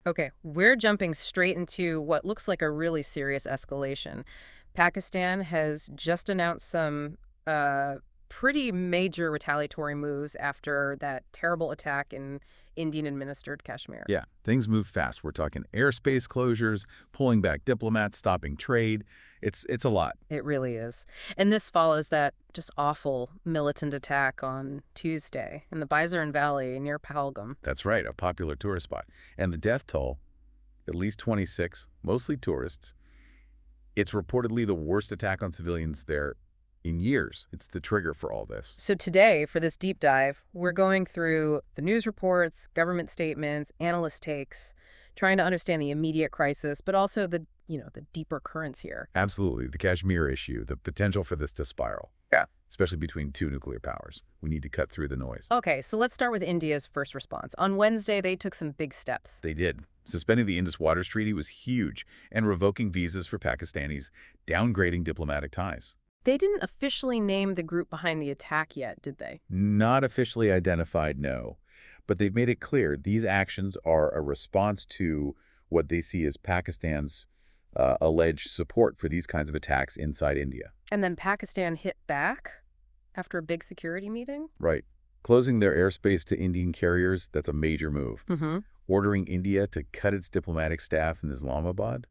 Okay, we're jumping straight into what looks like a really serious escalation. Pakistan has just announced some uh, pretty major retaliatory moves after that terrible attack in Indian-administered Kashmir. Yeah, things move fast. We're talking airspace closures, pulling back diplomats, stopping trade. It's a lot. It really is. And this follows that just awful militant attack on Tuesday in the Bizaran Valley near Pahalgam. That's right, a popular tourist spot. And the death toll, at least 26, mostly tourists. It's reportedly the worst attack on civilians there in years. It's the trigger for all this. So today, for this deep dive, we're going through the news reports, government statements, analyst takes, trying to understand the immediate crisis, but also the deeper currents here. Absolutely. The Kashmir issue, the potential for this to spiral. Yeah. Especially between two nuclear powers. We need to cut through the noise. Okay, so let's start with India's first response. On Wednesday, they took some big steps. They did. Suspending the Indus Waters Treaty was huge, and revoking visas for Pakistanis, downgrading diplomatic ties. They didn't officially name the group behind the attack yet, did they? Not officially identified, no. But they've made it clear these actions are a response to what they see as Pakistan's alleged support for these kinds of attacks inside India. And then Pakistan hit back after a big security meeting? Right. Closing their airspace to Indian carriers, that's a major move. Mm-hmm. Ordering India to cut its diplomatic staff in Islamabad,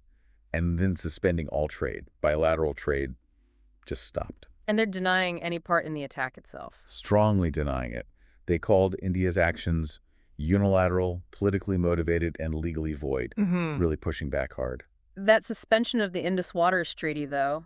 and then suspending all trade. Bilateral trade just stopped. And they're denying any part in the attack itself. Strongly denying it. They called India's actions unilateral, politically motivated, and legally void, really pushing back hard. That suspension of the Indus Waters Treaty, though,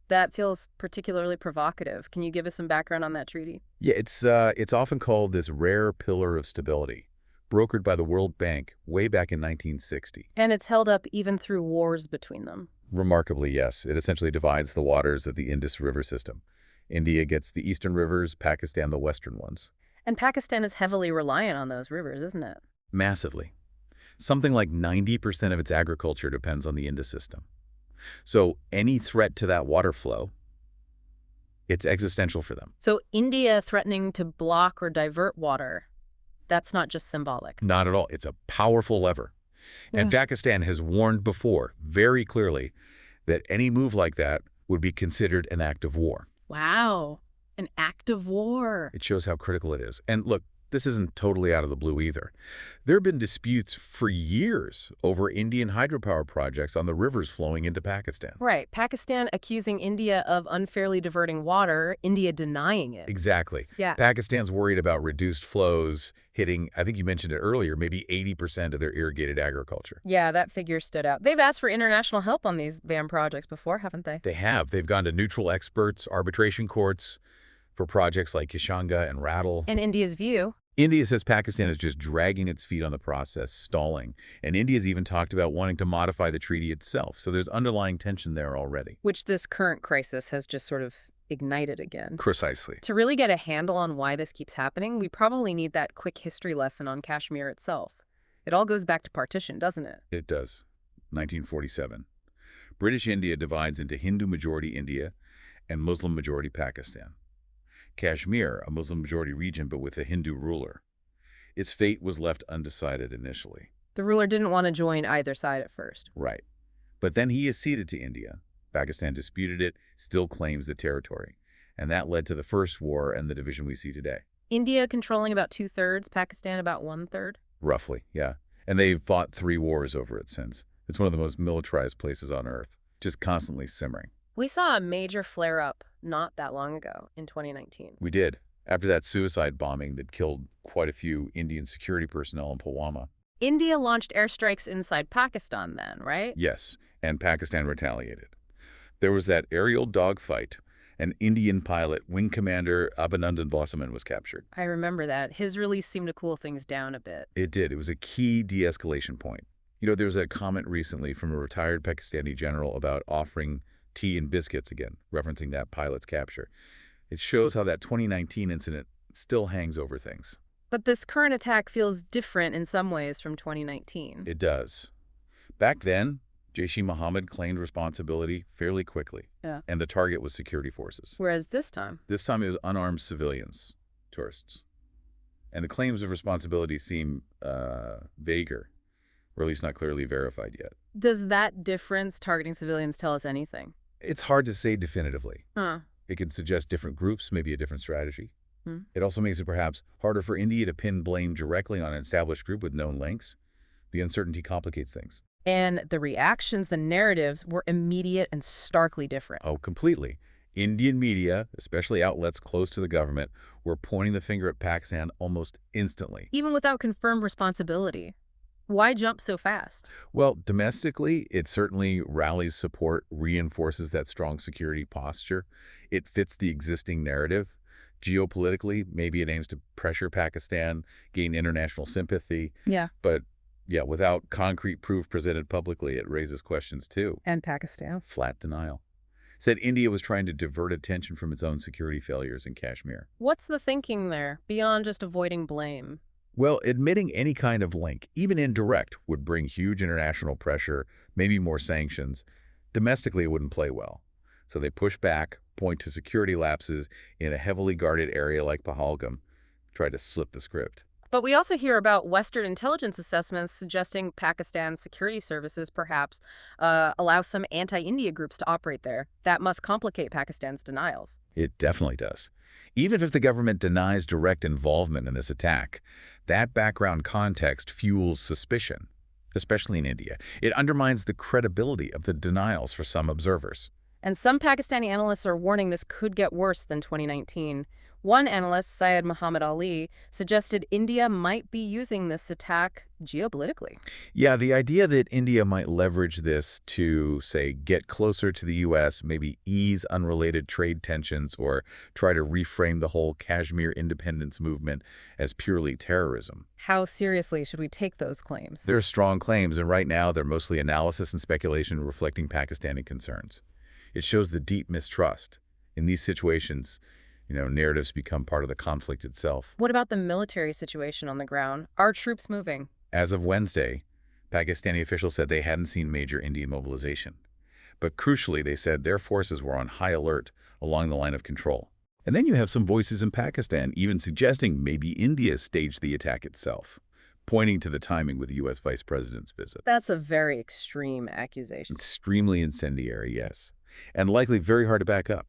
that feels particularly provocative. Can you give us some background on that treaty? Yeah, it's often called this rare pillar of stability, brokered by the World Bank way back in 1960. And it's held up even through wars between them. Remarkably, yes. It essentially divides the waters of the Indus River system. India gets the eastern rivers, Pakistan the western ones. And Pakistan is heavily reliant on those rivers, isn't it? Massively. Something like 90% of its agriculture depends on the Indus system. So any threat to that water flow, it's existential for them. So India threatening to block or divert water, that's not just symbolic. Not at all. It's a powerful lever. And Pakistan has warned before, very clearly, that any move like that would be considered an act of war. Wow. An act of war. It shows how critical it is. And look, this isn't totally out of the blue either. There have been disputes for years over Indian hydropower projects on the rivers flowing into Pakistan. Right. Pakistan accusing India of unfairly diverting water, India denying it. Exactly. Yeah. Pakistan's worried about reduced flows hitting, I think you mentioned it earlier, maybe 80% of their irrigated agriculture. Yeah, that figure stood out. They've asked for international help on these dam projects before, haven't they? They have. They've gone to neutral experts, arbitration courts for projects like Kishanga and Rattle. And India's view? India says Pakistan is just dragging its feet on the process, stalling. And India's even talked about wanting to modify the treaty itself. So there's underlying tension there already. Which this current crisis has just sort of ignited again. Precisely. To really get a handle on why this keeps happening, we probably need that quick history lesson on Kashmir itself. It all goes back to partition, doesn't it? It does. 1947. British India divides into Hindu-majority India and Muslim-majority Pakistan. Kashmir, a Muslim-majority region but with a Hindu ruler. Its fate was left undecided initially. The ruler didn't want to join either side at first. Right. But then he acceded to India. Pakistan disputed it, still claims the territory. And that led to the first war and the division we see today. India controlling about 2/3, Pakistan about 1/3. Roughly, yeah. And they've fought 3 wars over it since. It's one of the most militarized places on Earth, just constantly simmering. We saw a major flare-up not that long ago, in 2019. We did, after that suicide bombing that killed quite a few Indian security personnel in Pulwama. India launched airstrikes inside Pakistan then, right? Yes, and Pakistan retaliated. There was that aerial dogfight. An Indian pilot, Wing Commander Abhinandan Vasaman, was captured. I remember that. His release seemed to cool things down a bit. It did. It was a key de-escalation point. You know, there was a comment recently from a retired Pakistani general about offering tea and biscuits again, referencing that pilot's capture. It shows how that 2019 incident still hangs over things. But this current attack feels different in some ways from 2019. It does. Back then, Jaish-e-Mohammed claimed responsibility fairly quickly. Yeah. And the target was security forces. Whereas this time? This time it was unarmed civilians, tourists. And the claims of responsibility seem vaguer. or at least not clearly verified yet. Does that difference targeting civilians tell us anything? It's hard to say definitively. Huh. It could suggest different groups, maybe a different strategy. Hmm. It also makes it perhaps harder for India to pin blame directly on an established group with known links. The uncertainty complicates things. And the reactions, the narratives, were immediate and starkly different. Oh, completely. Indian media, especially outlets close to the government, were pointing the finger at Pakistan almost instantly. Even without confirmed responsibility. Why jump so fast? Well, domestically, it certainly rallies support, reinforces that strong security posture. It fits the existing narrative. Geopolitically, maybe it aims to pressure Pakistan, gain international sympathy. Yeah. But yeah, without concrete proof presented publicly, it raises questions too. And Pakistan. Flat denial. Said India was trying to divert attention from its own security failures in Kashmir. What's the thinking there, beyond just avoiding blame? Well, admitting any kind of link, even indirect, would bring huge international pressure, maybe more sanctions. Domestically, it wouldn't play well. So they push back, point to security lapses in a heavily guarded area like Pahalgam, try to slip the script. But we also hear about Western intelligence assessments suggesting Pakistan's security services perhaps allow some anti-India groups to operate there. That must complicate Pakistan's denials. It definitely does. Even if the government denies direct involvement in this attack, that background context fuels suspicion, especially in India. It undermines the credibility of the denials for some observers. And some Pakistani analysts are warning this could get worse than 2019. One analyst, Syed Muhammad Ali, suggested India might be using this attack geopolitically. Yeah, the idea that India might leverage this to, say, get closer to the U.S., maybe ease unrelated trade tensions, or try to reframe the whole Kashmir independence movement as purely terrorism. How seriously should we take those claims? They're strong claims, and right now they're mostly analysis and speculation reflecting Pakistani concerns. It shows the deep mistrust. In these situations, narratives become part of the conflict itself. What about the military situation on the ground? Are troops moving? As of Wednesday, Pakistani officials said they hadn't seen major Indian mobilization. But crucially, they said their forces were on high alert along the line of control. And then you have some voices in Pakistan even suggesting maybe India staged the attack itself, pointing to the timing with the U.S. Vice President's visit. That's a very extreme accusation. Extremely incendiary, yes, and likely very hard to back up.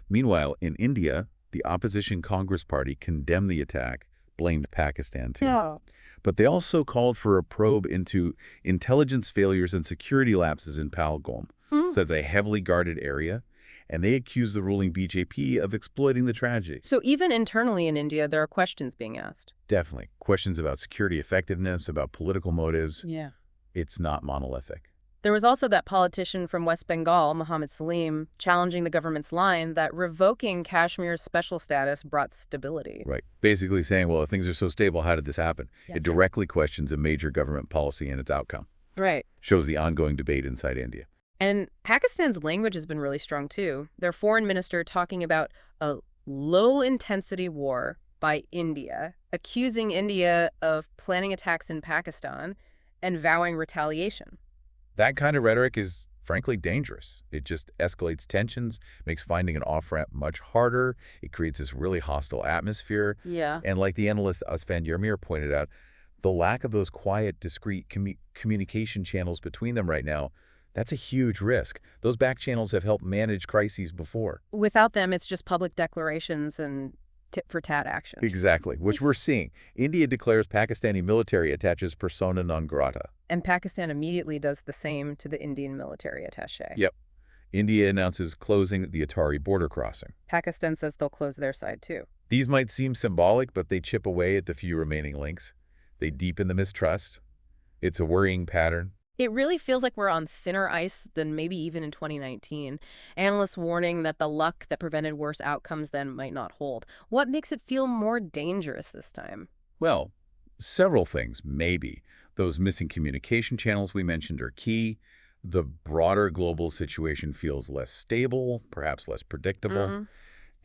Meanwhile, in India, the opposition Congress Party condemned the attack, blamed Pakistan too. Yeah. But they also called for a probe into intelligence failures and security lapses in Pahalgam. So that's a heavily guarded area, and they accused the ruling BJP of exploiting the tragedy. So even internally in India, there are questions being asked. Definitely. Questions about security effectiveness, about political motives. Yeah. It's not monolithic. There was also that politician from West Bengal, Mohammed Salim, challenging the government's line that revoking Kashmir's special status brought stability. Right. Basically saying, well, if things are so stable, how did this happen? Yeah. It directly questions a major government policy and its outcome. Right. Shows the ongoing debate inside India. And Pakistan's language has been really strong, too. Their foreign minister talking about a low-intensity war by India, accusing India of planning attacks in Pakistan and vowing retaliation. That kind of rhetoric is, frankly, dangerous. It just escalates tensions, makes finding an off-ramp much harder. It creates this really hostile atmosphere. Yeah. And like the analyst Asfand Yermir pointed out, the lack of those quiet, discreet communication channels between them right now, that's a huge risk. Those back channels have helped manage crises before. Without them, it's just public declarations and tit-for-tat actions. Exactly, which we're seeing. India declares Pakistani military attaches persona non grata. And Pakistan immediately does the same to the Indian military attaché. Yep. India announces closing the Atari border crossing. Pakistan says they'll close their side, too. These might seem symbolic, but they chip away at the few remaining links. They deepen the mistrust. It's a worrying pattern. It really feels like we're on thinner ice than maybe even in 2019. Analysts warning that the luck that prevented worse outcomes then might not hold. What makes it feel more dangerous this time? Well, several things, maybe. Those missing communication channels we mentioned are key. The broader global situation feels less stable, perhaps less predictable.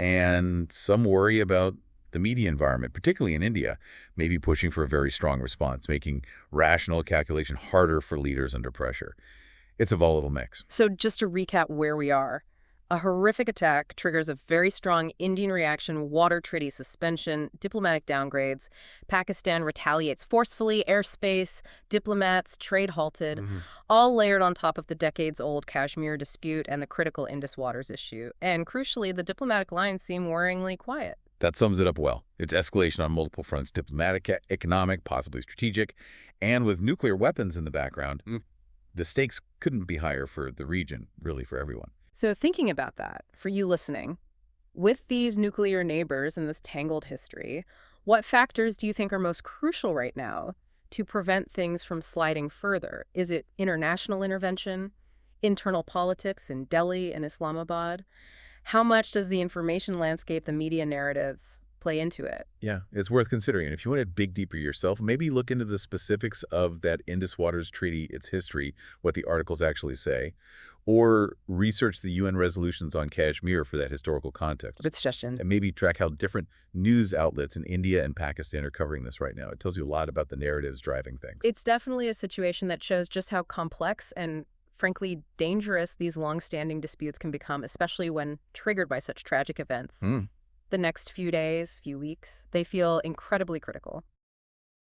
And some worry about the media environment, particularly in India, may be pushing for a very strong response, making rational calculation harder for leaders under pressure. It's a volatile mix. So just to recap where we are, A horrific attack triggers a very strong Indian reaction, water treaty suspension, diplomatic downgrades. Pakistan retaliates forcefully, airspace, diplomats, trade halted, Hmm. all layered on top of the decades-old Kashmir dispute and the critical Indus Waters issue. And crucially, the diplomatic lines seem worryingly quiet. That sums it up well. It's escalation on multiple fronts, diplomatic, economic, possibly strategic, and with nuclear weapons in the background, the stakes couldn't be higher for the region, really for everyone. So thinking about that, for you listening, with these nuclear neighbors and this tangled history, what factors do you think are most crucial right now to prevent things from sliding further? Is it international intervention, internal politics in Delhi and Islamabad? How much does the information landscape, the media narratives, play into it? Yeah, it's worth considering. And if you want to dig deeper yourself, maybe look into the specifics of that Indus Waters Treaty, its history, what the articles actually say, or research the UN resolutions on Kashmir for that historical context. Good suggestion. And maybe track how different news outlets in India and Pakistan are covering this right now. It tells you a lot about the narratives driving things. It's definitely a situation that shows just how complex and frankly dangerous these long-standing disputes can become, especially when triggered by such tragic events. Mm. The next few days, few weeks, they feel incredibly critical.